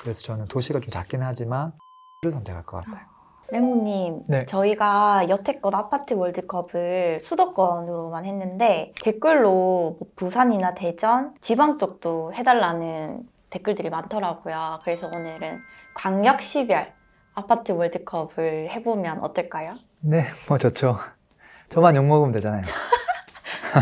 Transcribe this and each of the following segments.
그래서 저는 도시가 좀 작긴 하지만 를 선택할 것 같아요. 랭구님, 네. 저희가 여태껏 아파트 월드컵을 수도권으로만 했는데 댓글로 뭐 부산이나 대전, 지방 쪽도 해달라는 댓글들이 많더라고요. 그래서 오늘은 광역시별 아파트 월드컵을 해보면 어떨까요? 네, 뭐 좋죠. 저만 욕먹으면 되잖아요.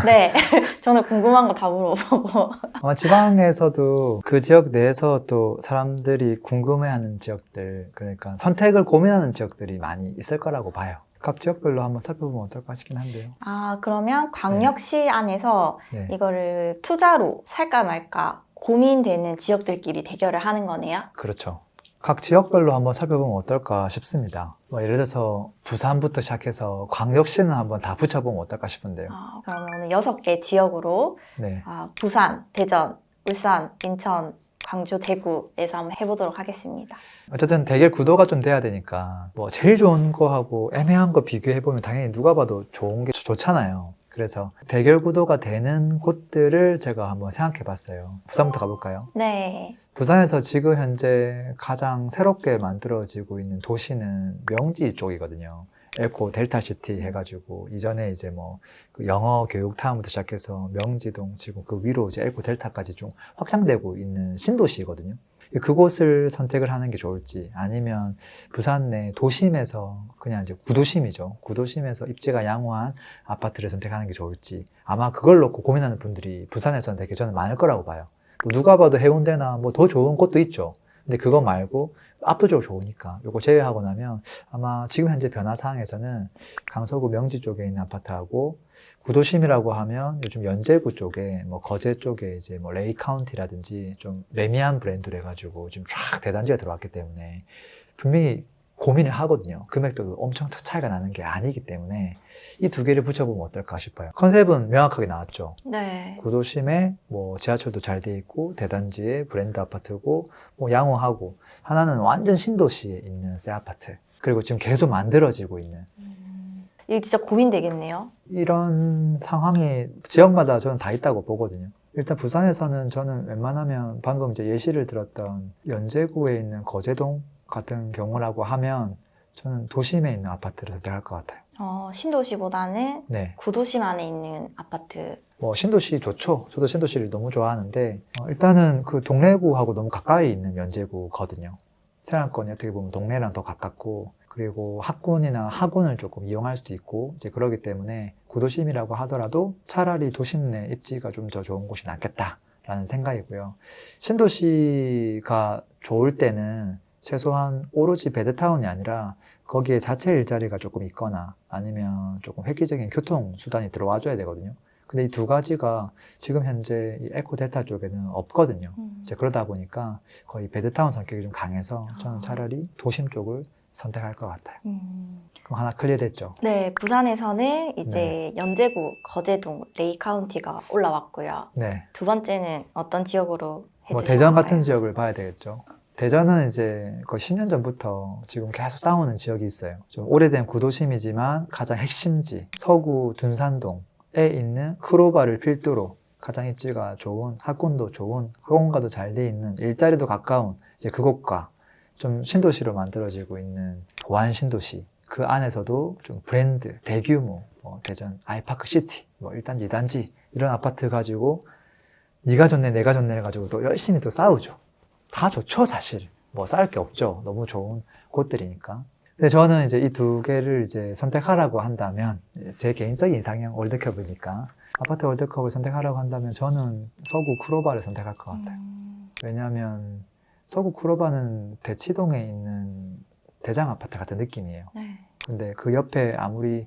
네, 저는 궁금한 거 다 물어보고. 아마 지방에서도 그 지역 내에서 또 사람들이 궁금해하는 지역들, 그러니까 선택을 고민하는 지역들이 많이 있을 거라고 봐요. 각 지역별로 한번 살펴보면 어떨까 싶긴 한데요. 아, 그러면 광역시 안에서 네. 이거를 투자로 살까 말까 고민되는 지역들끼리 대결을 하는 거네요? 그렇죠. 각 지역별로 한번 살펴보면 어떨까 싶습니다. 뭐 예를 들어서 부산부터 시작해서 광역시는 한번 다 붙여보면 어떨까 싶은데요. 그러면 오늘 6개 지역으로 네. 부산, 대전, 울산, 인천, 광주, 대구에서 한번 해보도록 하겠습니다. 어쨌든 대결 구도가 좀 돼야 되니까 뭐 제일 좋은 거하고 애매한 거 비교해보면 당연히 누가 봐도 좋은 게 좋잖아요. 그래서 대결 구도가 되는 곳들을 제가 한번 생각해 봤어요. 부산부터 가볼까요? 네. 부산에서 지금 현재 가장 새롭게 만들어지고 있는 도시는 명지 쪽이거든요. 에코 델타시티 해가지고 이전에 이제 그 영어 교육타운부터 시작해서 명지동 지금 그 위로 이제 에코 델타까지 좀 확장되고 있는 신도시거든요. 그곳을 선택을 하는 게 좋을지 아니면 부산 내 도심에서 그냥 이제 구도심이죠. 구도심에서 입지가 양호한 아파트를 선택하는 게 좋을지 아마 그걸 놓고 고민하는 분들이 부산에서는 되게 저는 많을 거라고 봐요. 누가 봐도 해운대나 뭐 더 좋은 곳도 있죠. 근데 그거 말고 압도적으로 좋으니까 요거 제외하고 나면 아마 지금 현재 변화 사항에서는 강서구 명지 쪽에 있는 아파트하고 구도심이라고 하면 요즘 연제구 쪽에 뭐 거제 쪽에 이제 뭐 레이 카운티라든지 좀 레미안 브랜드로 해가지고 좀 쫙 대단지가 들어왔기 때문에 분명히 고민을 하거든요. 금액도 엄청 차이가 나는 게 아니기 때문에 이 두 개를 붙여보면 어떨까 싶어요. 컨셉은 명확하게 나왔죠. 네. 구도심에 뭐 지하철도 잘 돼 있고 대단지에 브랜드 아파트고 뭐 양호하고 하나는 완전 신도시에 있는 새 아파트 그리고 지금 계속 만들어지고 있는 이게 진짜 고민되겠네요. 이런 상황이 지역마다 저는 다 있다고 보거든요. 일단 부산에서는 저는 웬만하면 방금 이제 예시를 들었던 연제구에 있는 거제동 같은 경우라고 하면 저는 도심에 있는 아파트를 선택할 것 같아요. 신도시보다는 네. 구도심 안에 있는 아파트. 뭐 신도시 좋죠. 저도 신도시를 너무 좋아하는데 일단은 그 동래구하고 너무 가까이 있는 연제구거든요. 생활권이 어떻게 보면 동래랑 더 가깝고 그리고 학군이나 학원을 조금 이용할 수도 있고 이제 그러기 때문에 구도심이라고 하더라도 차라리 도심 내 입지가 좀 더 좋은 곳이 낫겠다라는 생각이고요. 신도시가 좋을 때는 최소한 오로지 베드타운이 아니라 거기에 자체 일자리가 조금 있거나 아니면 조금 획기적인 교통 수단이 들어와 줘야 되거든요. 근데 이 두 가지가 지금 현재 이 에코 델타 쪽에는 없거든요. 이제 그러다 보니까 거의 베드타운 성격이 좀 강해서 저는 차라리 도심 쪽을 선택할 것 같아요. 그럼 하나 클리어 됐죠? 네, 부산에서는 이제 연제구, 거제동, 레이 카운티가 올라왔고요. 네. 두 번째는 어떤 지역으로 뭐 해주실 대전 건가요? 같은 지역을 봐야 되겠죠. 대전은 이제 거의 10년 전부터 지금 계속 싸우는 지역이 있어요. 좀 오래된 구도심이지만 가장 핵심지 서구 둔산동에 있는 크로바를 필두로 가장 입지가 좋은 학군도 좋은 학원가도 잘 돼 있는 일자리도 가까운 이제 그곳과 좀 신도시로 만들어지고 있는 보안 신도시 그 안에서도 좀 브랜드 대규모 뭐 대전 아이파크 시티 뭐 1단지 2단지 이런 아파트 가지고 네가 좋네 내가 좋네 해가지고 또 열심히 또 싸우죠. 다 좋죠, 사실. 뭐 싸울 게 없죠. 너무 좋은 곳들이니까. 근데 저는 이제 이 두 개를 이제 선택하라고 한다면, 제 개인적인 이상형 월드컵이니까, 아파트 월드컵을 선택하라고 한다면 저는 서구 쿠로바를 선택할 것 같아요. 왜냐하면 서구 쿠로바는 대치동에 있는 대장 아파트 같은 느낌이에요. 네. 근데 그 옆에 아무리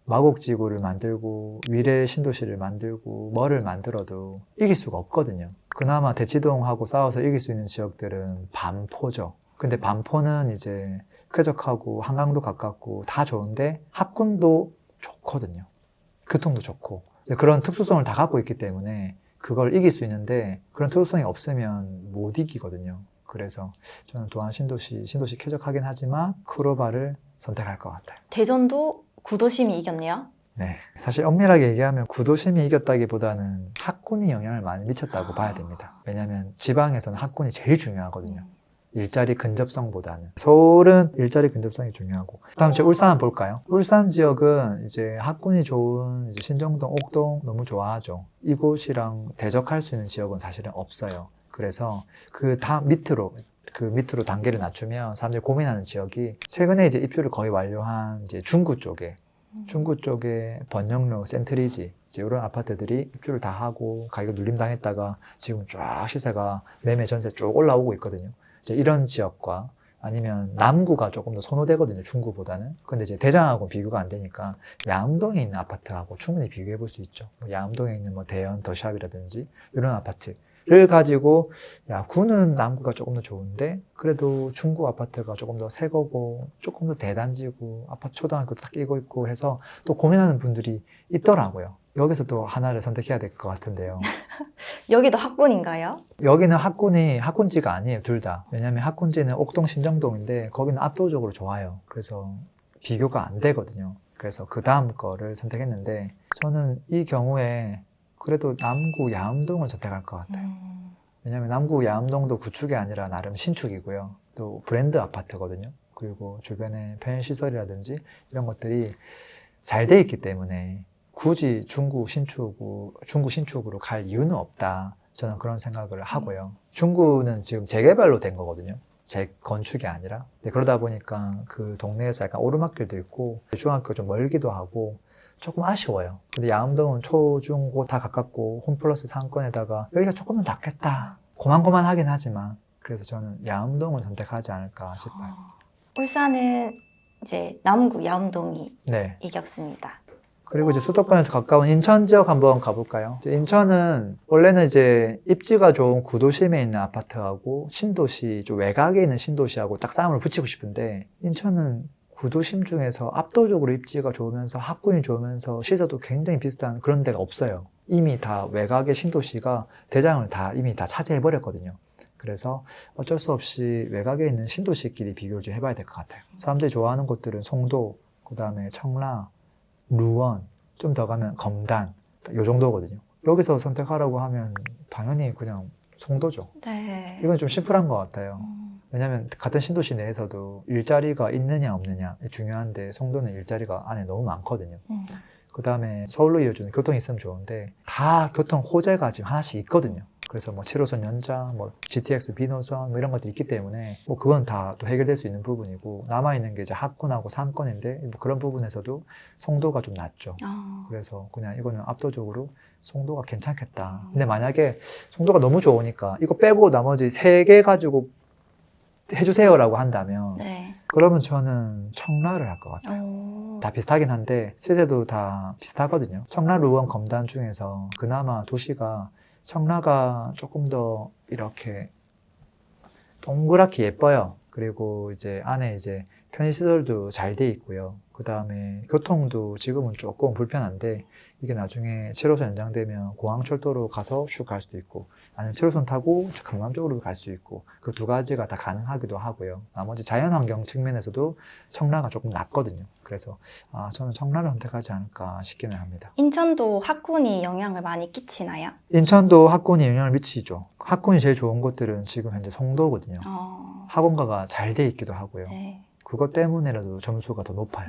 마곡지구를 만들고 위례 신도시를 만들고 뭐를 만들어도 이길 수가 없거든요. 그나마 대치동하고 싸워서 이길 수 있는 지역들은 반포죠. 근데 반포는 이제 쾌적하고 한강도 가깝고 다 좋은데 학군도 좋거든요. 교통도 좋고 그런 특수성을 다 갖고 있기 때문에 그걸 이길 수 있는데 그런 특수성이 없으면 못 이기거든요. 그래서 저는 또한 신도시 쾌적하긴 하지만 크로바를 선택할 것 같아요. 대전도 구도심이 이겼네요. 네, 사실 엄밀하게 얘기하면 구도심이 이겼다기보다는 학군이 영향을 많이 미쳤다고 봐야 됩니다. 왜냐하면 지방에서는 학군이 제일 중요하거든요. 일자리 근접성보다는. 서울은 일자리 근접성이 중요하고. 다음 제 울산 한번 볼까요? 울산 지역은 이제 학군이 좋은 이제 신정동, 옥동 너무 좋아하죠. 이곳이랑 대적할 수 있는 지역은 사실은 없어요. 그래서 그 밑으로 단계를 낮추면 사람들이 고민하는 지역이 최근에 이제 입주를 거의 완료한 이제 중구 쪽에 번영로, 센트리지 이제 이런 아파트들이 입주를 다 하고 가격 눌림당했다가 지금 쫙 시세가 매매 전세 쭉 올라오고 있거든요. 이제 이런 지역과 아니면 남구가 조금 더 선호되거든요, 중구보다는. 근데 이제 대장하고 비교가 안 되니까 양암동에 있는 아파트하고 충분히 비교해 볼 수 있죠. 뭐 양암동에 있는 뭐 대연, 더샵이라든지 이런 아파트를 가지고 야, 구는 남구가 조금 더 좋은데 그래도 중구 아파트가 조금 더 새 거고 조금 더 대단지고 아파트 초등학교도 딱 끼고 있고 해서 또 고민하는 분들이 있더라고요. 여기서 또 하나를 선택해야 될 것 같은데요. 여기도 학군인가요? 여기는 학군지가 아니에요, 둘 다. 왜냐면 학군지는 옥동 신정동인데 거기는 압도적으로 좋아요. 그래서 비교가 안 되거든요. 그래서 그 다음 거를 선택했는데 저는 이 경우에 그래도 남구 야암동을 선택할 것 같아요. 왜냐면 남구 야암동도 구축이 아니라 나름 신축이고요. 또 브랜드 아파트거든요. 그리고 주변에 편의시설이라든지 이런 것들이 잘 돼 있기 때문에 굳이 중구 신축으로 갈 이유는 없다. 저는 그런 생각을 하고요. 중구는 지금 재개발로 된 거거든요. 재건축이 아니라. 네, 그러다 보니까 그 동네에서 약간 오르막길도 있고 중학교 좀 멀기도 하고 조금 아쉬워요. 근데 야암동은 초, 중, 고 다 가깝고 홈플러스 상권에다가 여기가 조금은 낫겠다. 고만고만하긴 하지만 그래서 저는 야암동을 선택하지 않을까 싶어요. 울산은 이제 남구 야암동이 네. 이겼습니다. 그리고 이제 수도권에서 가까운 인천 지역 한번 가볼까요? 이제 인천은 원래는 이제 입지가 좋은 구도심에 있는 아파트하고 신도시, 좀 외곽에 있는 신도시하고 딱 싸움을 붙이고 싶은데 인천은 구도심 중에서 압도적으로 입지가 좋으면서 학군이 좋으면서 시세도 굉장히 비슷한 그런 데가 없어요. 이미 다 외곽의 신도시가 대장을 다 이미 다 차지해버렸거든요. 그래서 어쩔 수 없이 외곽에 있는 신도시끼리 비교를 좀 해봐야 될 것 같아요. 사람들이 좋아하는 곳들은 송도, 그 다음에 청라, 루원, 좀 더 가면 검단, 요 정도거든요. 여기서 선택하라고 하면 당연히 그냥 송도죠. 네. 이건 좀 심플한 것 같아요. 왜냐면 같은 신도시 내에서도 일자리가 있느냐 없느냐 중요한데 송도는 일자리가 안에 너무 많거든요. 그 다음에 서울로 이어주는 교통이 있으면 좋은데 다 교통 호재가 지금 하나씩 있거든요. 그래서 뭐 7호선 연장, 뭐 GTX 비노선 뭐 이런 것들이 있기 때문에 뭐 그건 다 또 해결될 수 있는 부분이고 남아있는 게 이제 하권하고 상권인데 뭐 그런 부분에서도 송도가 좀 낫죠. 그래서 그냥 이거는 압도적으로 송도가 괜찮겠다. 근데 만약에 송도가 너무 좋으니까 이거 빼고 나머지 3개 가지고 해주세요라고 한다면 네. 그러면 저는 청라를 할 것 같아요. 다 비슷하긴 한데 시세도 다 비슷하거든요. 청라, 루원, 검단 중에서 그나마 도시가 청라가 조금 더 이렇게 동그랗게 예뻐요. 그리고 이제 안에 이제 편의시설도 잘 돼 있고요. 그 다음에 교통도 지금은 조금 불편한데 이게 나중에 7호선 연장되면 공항철도로 가서 쭉 갈 수도 있고 아니면 7호선 타고 강남 쪽으로도 갈 수 있고 그 두 가지가 다 가능하기도 하고요. 나머지 자연환경 측면에서도 청라가 조금 낫거든요. 그래서 저는 청라를 선택하지 않을까 싶기는 합니다. 인천도 학군이 영향을 많이 끼치나요? 인천도 학군이 영향을 미치죠. 학군이 제일 좋은 곳들은 지금 현재 송도거든요. 학원가가 잘 돼 있기도 하고요. 네. 그것 때문에라도 점수가 더 높아요.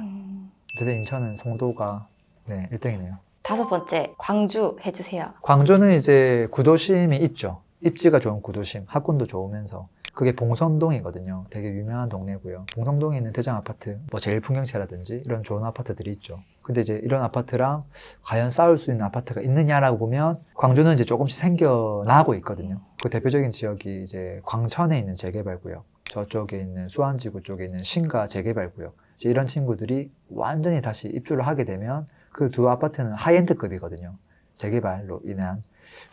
어쨌든 인천은 송도가 1등이네요. 5번째, 광주 해주세요. 광주는 이제 구도심이 있죠. 입지가 좋은 구도심, 학군도 좋으면서 그게 봉선동이거든요. 되게 유명한 동네고요. 봉선동에 있는 대장 아파트, 뭐 제일풍경채라든지 이런 좋은 아파트들이 있죠. 근데 이제 이런 아파트랑 과연 싸울 수 있는 아파트가 있느냐라고 보면 광주는 이제 조금씩 생겨나고 있거든요. 그 대표적인 지역이 이제 광천에 있는 재개발구역, 저쪽에 있는 수안지구 쪽에 있는 신가 재개발구역. 이제 이런 친구들이 완전히 다시 입주를 하게 되면 그 두 아파트는 하이엔드급이거든요. 재개발로 인한.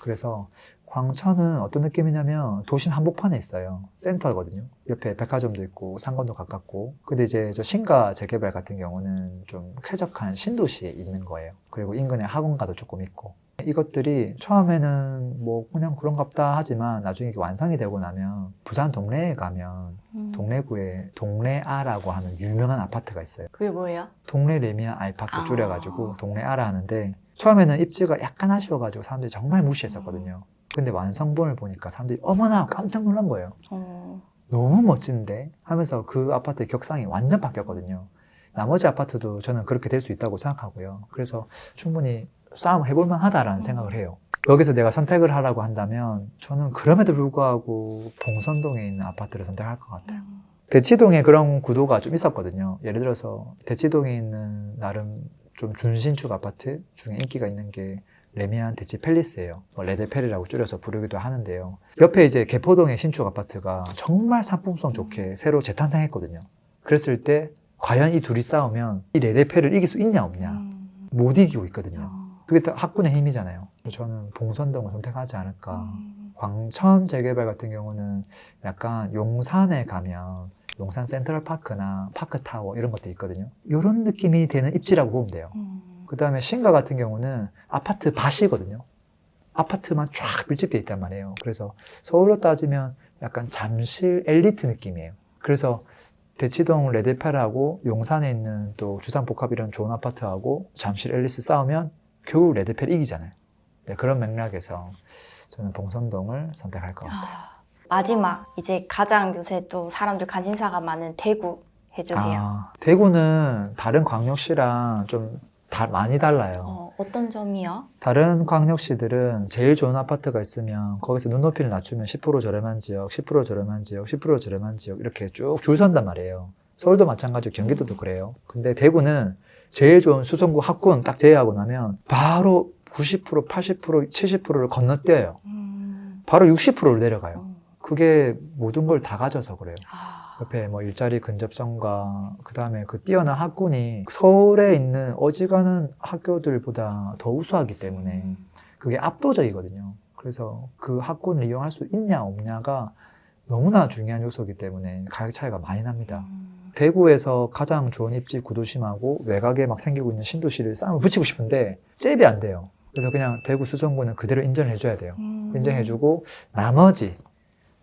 그래서 광천은 어떤 느낌이냐면 도심 한복판에 있어요. 센터거든요. 옆에 백화점도 있고 상권도 가깝고. 근데 이제 저 신가 재개발 같은 경우는 좀 쾌적한 신도시에 있는 거예요. 그리고 인근에 학원가도 조금 있고. 이것들이 처음에는 뭐 그냥 그런갑다 하지만 나중에 완성이 되고 나면 부산 동래에 가면 동래구에 동래아라고 하는 유명한 아파트가 있어요. 그게 뭐예요? 동래 레미안 아이파크 줄여가지고 동래아라 하는데 처음에는 입지가 약간 아쉬워가지고 사람들이 정말 무시했었거든요. 근데 완성본을 보니까 사람들이 어머나 깜짝 놀란 거예요. 너무 멋진데 하면서 그 아파트의 격상이 완전 바뀌었거든요. 나머지 아파트도 저는 그렇게 될 수 있다고 생각하고요. 그래서 충분히 싸움 해볼 만하다라는 생각을 해요. 여기서 내가 선택을 하라고 한다면 저는 그럼에도 불구하고 봉선동에 있는 아파트를 선택할 것 같아요. 대치동에 그런 구도가 좀 있었거든요. 예를 들어서 대치동에 있는 나름 좀 준신축 아파트 중에 인기가 있는 게 레미안 대치 팰리스예요. 레드펠이라고 줄여서 부르기도 하는데요. 옆에 이제 개포동의 신축 아파트가 정말 상품성 좋게 새로 재탄생했거든요. 그랬을 때 과연 이 둘이 싸우면 이 레드펠을 이길 수 있냐 없냐 못 이기고 있거든요. 그게 또 학군의 힘이잖아요. 저는 봉선동을 선택하지 않을까. 광천 재개발 같은 경우는 약간 용산에 가면 용산 센트럴파크나 파크타워 이런 것도 있거든요. 이런 느낌이 되는 입지라고 보면 돼요. 그 다음에 신가 같은 경우는 아파트 밭이거든요. 아파트만 쫙 밀집되어 있단 말이에요. 그래서 서울로 따지면 약간 잠실 엘리트 느낌이에요. 그래서 대치동 레드펠하고 용산에 있는 또 주상복합 이런 좋은 아파트하고 잠실 앨리스 싸우면 결국 레드펠 이기잖아요. 네, 그런 맥락에서 저는 봉선동을 선택할 것 같아요. 마지막 이제 가장 요새 또 사람들 관심사가 많은 대구 해주세요. 대구는 다른 광역시랑 좀 많이 달라요. 어떤 점이요? 다른 광역시들은 제일 좋은 아파트가 있으면 거기서 눈높이를 낮추면 10% 저렴한 지역, 10% 저렴한 지역, 10% 저렴한 지역 이렇게 쭉 줄 선단 말이에요. 서울도 마찬가지고 경기도도 그래요. 근데 대구는 제일 좋은 수성구 학군 딱 제외하고 나면 바로 90%, 80%, 70%를 건너뛰어요. 바로 60%를 내려가요. 그게 모든 걸 다 가져서 그래요. 옆에 뭐 일자리 근접성과 그 다음에 그 뛰어난 학군이 서울에 있는 어지간한 학교들보다 더 우수하기 때문에 그게 압도적이거든요. 그래서 그 학군을 이용할 수 있냐 없냐가 너무나 중요한 요소이기 때문에 가격 차이가 많이 납니다. 대구에서 가장 좋은 입지 구도심하고 외곽에 막 생기고 있는 신도시를 쌍을 붙이고 싶은데 잽이 안 돼요. 그래서 그냥 대구 수성구는 그대로 인정해줘야 돼요. 인정해주고 나머지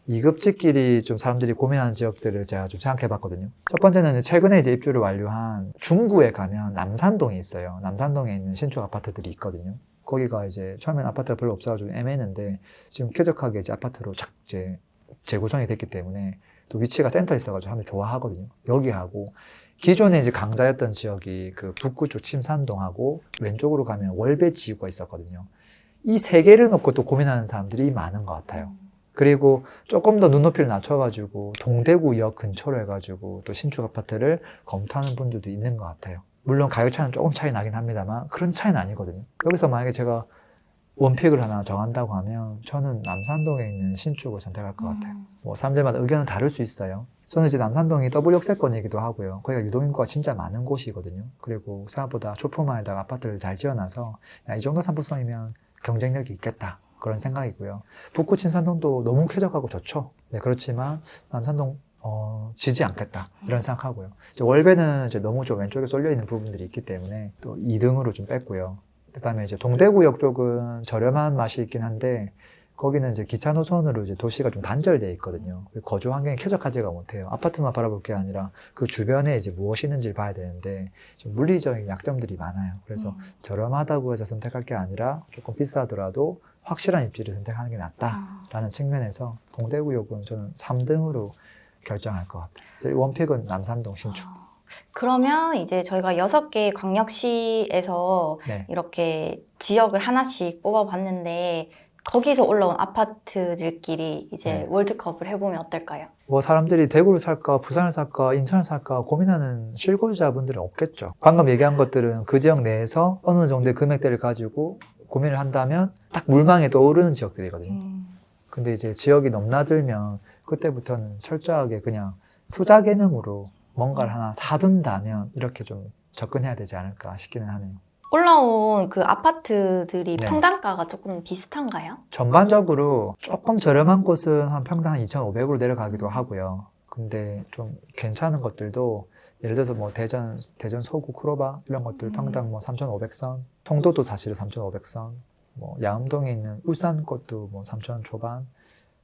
2급지끼리 좀 사람들이 고민하는 지역들을 제가 좀 생각해 봤거든요. 첫 번째는 이제 최근에 이제 입주를 완료한 중구에 가면 남산동이 있어요. 남산동에 있는 신축 아파트들이 있거든요. 거기가 이제 처음엔 아파트가 별로 없어가지고 애매했는데 지금 쾌적하게 이제 아파트로 이제 재구성이 됐기 때문에 또 위치가 센터에 있어가지고 사람들이 좋아하거든요. 여기하고 기존에 이제 강자였던 지역이 그 북구 쪽 침산동하고 왼쪽으로 가면 월배지구가 있었거든요. 이 세 개를 놓고 또 고민하는 사람들이 많은 것 같아요. 그리고 조금 더 눈높이를 낮춰가지고 동대구역 근처로 해가지고 또 신축 아파트를 검토하는 분들도 있는 것 같아요. 물론 가격 차이는 조금 차이 나긴 합니다만 그런 차이는 아니거든요. 여기서 만약에 제가 원픽을 하나 정한다고 하면 저는 남산동에 있는 신축을 선택할 것 같아요. 뭐 사람들마다 의견은 다를 수 있어요. 저는 이제 남산동이 더블 역세권이기도 하고요. 거기가 유동인구가 진짜 많은 곳이거든요. 그리고 생각보다 초품화에다가 아파트를 잘 지어놔서 야, 이 정도 상품성이면 경쟁력이 있겠다. 그런 생각이고요. 북구 친산동도 너무 쾌적하고 좋죠. 네, 그렇지만 남산동 지지 않겠다 이런 생각하고요. 이제 월배는 이제 너무 좀 왼쪽에 쏠려 있는 부분들이 있기 때문에 또 2등으로 좀 뺐고요. 그다음에 이제 동대구역 쪽은 저렴한 맛이 있긴 한데 거기는 이제 기차 노선으로 이제 도시가 좀 단절되어 있거든요. 거주 환경이 쾌적하지가 못해요. 아파트만 바라볼 게 아니라 그 주변에 이제 무엇이 있는지를 봐야 되는데 좀 물리적인 약점들이 많아요. 그래서 저렴하다고 해서 선택할 게 아니라 조금 비싸더라도 확실한 입지를 선택하는 게 낫다라는 측면에서 동대구역은 저는 3등으로 결정할 것 같아요. 원픽은 남산동 신축. 그러면 이제 저희가 6개 광역시에서 네. 이렇게 지역을 하나씩 뽑아봤는데 거기서 올라온 아파트들끼리 이제 네. 월드컵을 해보면 어떨까요? 뭐 사람들이 대구를 살까 부산을 살까 인천을 살까 고민하는 실거주자분들은 없겠죠. 방금 얘기한 것들은 그 지역 내에서 어느 정도의 금액대를 가지고 고민을 한다면 딱 물망에 떠오르는 지역들이거든요. 근데 이제 지역이 넘나들면 그때부터는 철저하게 그냥 투자 개념으로 뭔가를 하나 사둔다면 이렇게 좀 접근해야 되지 않을까 싶기는 하네요. 올라온 그 아파트들이 네. 평당가가 조금 비슷한가요? 전반적으로 조금 저렴한 곳은 한 평당 한 2,500으로 내려가기도 하고요. 근데 좀 괜찮은 것들도 예를 들어서 뭐 대전 서구 쿠로바 이런 것들 평당 뭐 3,500선, 송도도 사실은 3,500선, 뭐 야음동에 있는 울산 것도 뭐 3,000 초반,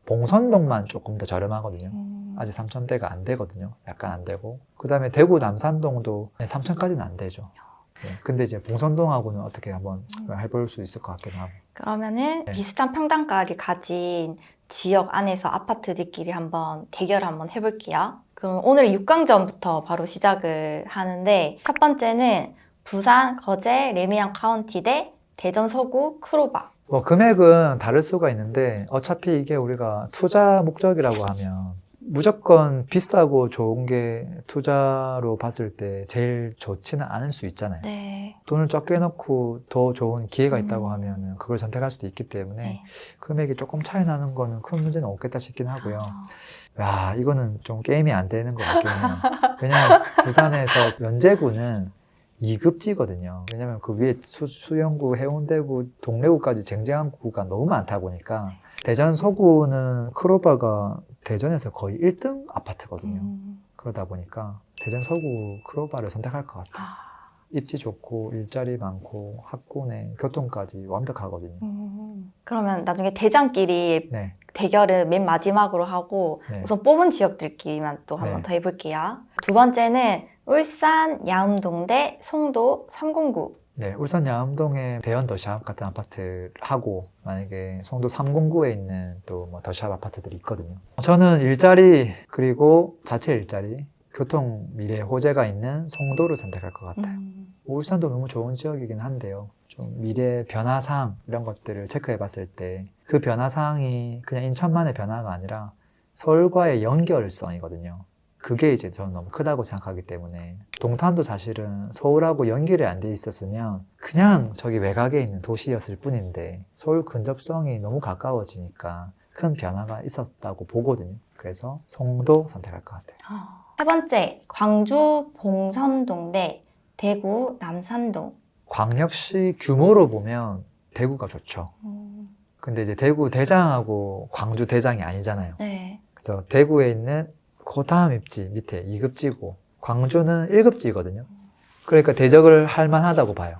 봉선동만 조금 더 저렴하거든요. 아직 3,000대가 안 되거든요. 약간 안 되고. 그 다음에 대구 남산동도 3,000까지는 안 되죠. 네. 근데 이제 봉선동하고는 어떻게 한번 해볼 수 있을 것 같긴 하고. 그러면은 네. 비슷한 평당가를 가진 지역 안에서 아파트들끼리 한번 대결 한번 해볼게요. 그럼 오늘 6강전부터 바로 시작을 하는데 첫 번째는 부산, 거제, 레미안 카운티 대 대전 서구 크로바. 뭐 금액은 다를 수가 있는데 어차피 이게 우리가 투자 목적이라고 하면 무조건 비싸고 좋은 게 투자로 봤을 때 제일 좋지는 않을 수 있잖아요. 네. 돈을 적게 넣고 더 좋은 기회가 있다고 하면 그걸 선택할 수도 있기 때문에 네. 금액이 조금 차이 나는 거는 큰 문제는 없겠다 싶긴 하고요. 아, 야, 이거는 좀 게임이 안 되는 것 같긴 해요. 왜냐면 부산에서 연제구는 2급지거든요. 왜냐면 그 위에 수영구, 해운대구, 동래구까지 쟁쟁한 구가 너무 많다 보니까 대전 서구는 크로바가 대전에서 거의 1등 아파트거든요. 그러다 보니까 대전 서구 크로바를 선택할 것 같아요. 아, 입지 좋고 일자리 많고 학군에 교통까지 완벽하거든요. 그러면 나중에 대장끼리 네, 대결은 맨 마지막으로 하고 네. 우선 뽑은 지역들끼리만 또 한 번 네. 더 해볼게요. 두 번째는 울산 야음동 대 송도 309. 네, 울산 야암동에 대연 더샵 같은 아파트를 하고 만약에 송도 309에 있는 또 뭐 더샵 아파트들이 있거든요. 저는 일자리 그리고 자체 일자리, 교통 미래 호재가 있는 송도를 선택할 것 같아요. 울산도 너무 좋은 지역이긴 한데요. 좀 미래 변화사항 이런 것들을 체크해 봤을 때 그 변화사항이 그냥 인천만의 변화가 아니라 서울과의 연결성이거든요. 그게 이제 저는 너무 크다고 생각하기 때문에 동탄도 사실은 서울하고 연결이 안 돼 있었으면 그냥 저기 외곽에 있는 도시였을 뿐인데 서울 근접성이 너무 가까워지니까 큰 변화가 있었다고 보거든요. 그래서 송도 선택할 것 같아요. 세 번째, 광주 봉선동 대 대구 남산동. 광역시 규모로 보면 대구가 좋죠. 근데 이제 대구 대장하고 광주 대장이 아니잖아요. 네. 그래서 대구에 있는 그 다음 입지 밑에 2급지고 광주는 1급지거든요. 그러니까 대적을 할 만하다고 봐요.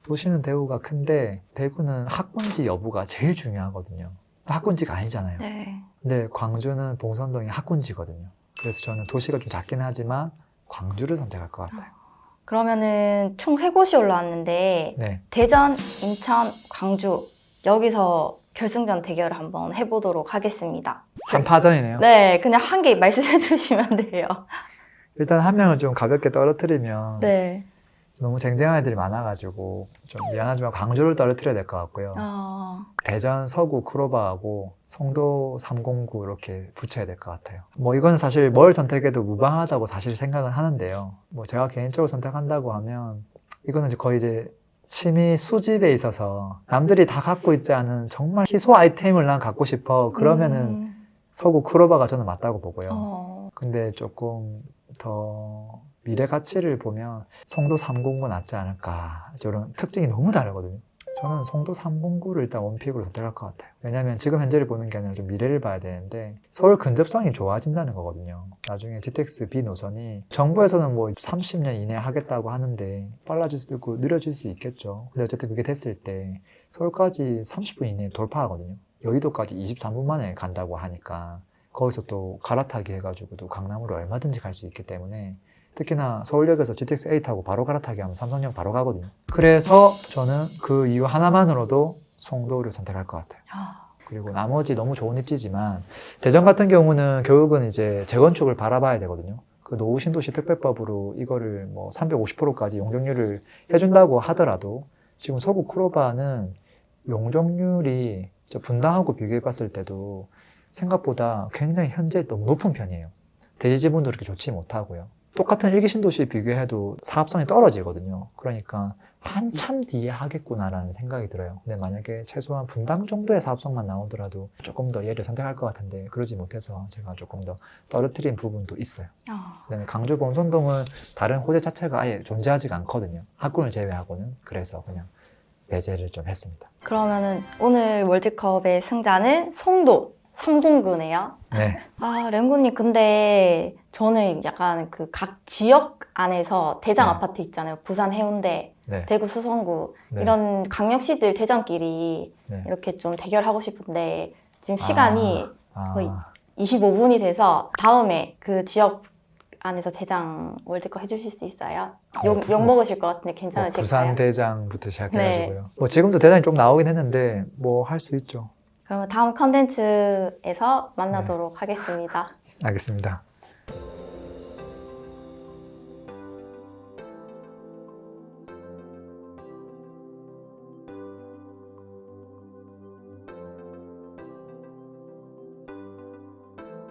도시는 대구가 큰데 대구는 학군지 여부가 제일 중요하거든요. 학군지가 아니잖아요. 네. 근데 광주는 봉선동이 학군지거든요. 그래서 저는 도시가 좀 작긴 하지만 광주를 선택할 것 같아요. 그러면은 총 세 곳이 올라왔는데 네. 대전, 인천, 광주 여기서 결승전 대결을 한번 해보도록 하겠습니다. 3파전이네요. 네, 그냥 한 개 말씀해 주시면 돼요. 일단 한 명을 좀 가볍게 떨어뜨리면 네. 너무 쟁쟁한 애들이 많아가지고 좀 미안하지만 광주를 떨어뜨려야 될 것 같고요. 대전 서구 크로바하고 송도 309 이렇게 붙여야 될 것 같아요. 뭐 이건 사실 뭘 선택해도 무방하다고 사실 생각은 하는데요. 뭐 제가 개인적으로 선택한다고 하면 이거는 이제 거의 이제 취미 수집에 있어서 남들이 다 갖고 있지 않은 정말 희소 아이템을 난 갖고 싶어. 그러면은 서구 크로바가 저는 맞다고 보고요. 근데 조금 더 미래 가치를 보면 송도 309가 낫지 않을까. 이런 특징이 너무 다르거든요. 저는 송도 309를 일단 원픽으로 선택할 것 같아요. 왜냐하면 지금 현재를 보는 게 아니라 좀 미래를 봐야 되는데 서울 근접성이 좋아진다는 거거든요. 나중에 GTX B 노선이 정부에서는 뭐 30년 이내에 하겠다고 하는데 빨라질 수도 있고 느려질 수 있겠죠. 근데 어쨌든 그게 됐을 때 서울까지 30분 이내에 돌파하거든요. 여의도까지 23분 만에 간다고 하니까 거기서 또 갈아타기 해가지고 또 강남으로 얼마든지 갈 수 있기 때문에 특히나 서울역에서 GTX-A 타고 바로 갈아타기 하면 삼성역 바로 가거든요. 그래서 저는 그 이유 하나만으로도 송도를 선택할 것 같아요. 그리고 나머지 너무 좋은 입지지만 대전 같은 경우는 결국은 이제 재건축을 바라봐야 되거든요. 그 노후 신도시 특별법으로 이거를 뭐 350%까지 용적률을 해준다고 하더라도 지금 서구 크로바는 용적률이 분당하고 비교해 봤을 때도 생각보다 굉장히 현재 너무 높은 편이에요. 대지 지분도 그렇게 좋지 못하고요. 똑같은 일기 신도시 비교해도 사업성이 떨어지거든요. 그러니까 한참 뒤에 하겠구나라는 생각이 들어요. 근데 만약에 최소한 분당 정도의 사업성만 나오더라도 조금 더 얘를 선택할 것 같은데 그러지 못해서 제가 조금 더 떨어뜨린 부분도 있어요. 그다음에 강주 봉선동은 다른 호재 자체가 아예 존재하지가 않거든요. 학군을 제외하고는. 그래서 그냥 배제를 좀 했습니다. 그러면은 오늘 월드컵의 승자는 송도 309네요. 네. 랭구님, 근데 저는 약간 그 각 지역 안에서 대장 네. 아파트 있잖아요. 부산 해운대, 네. 대구 수성구 네. 이런 강역시들 대장끼리 네. 이렇게 좀 대결하고 싶은데 지금 시간이 거의 아, 25분이 돼서 다음에 그 지역 안에서 대장 월드컵 해주실 수 있어요? 부- 욕 먹으실 것 같은데 뭐 괜찮으실까요? 부산 대장부터 시작해가지고요. 뭐 지금도 대장이 좀 나오긴 했는데 뭐 할 수 있죠. 그러면 다음 컨텐츠에서 만나도록 하겠습니다. 알겠습니다.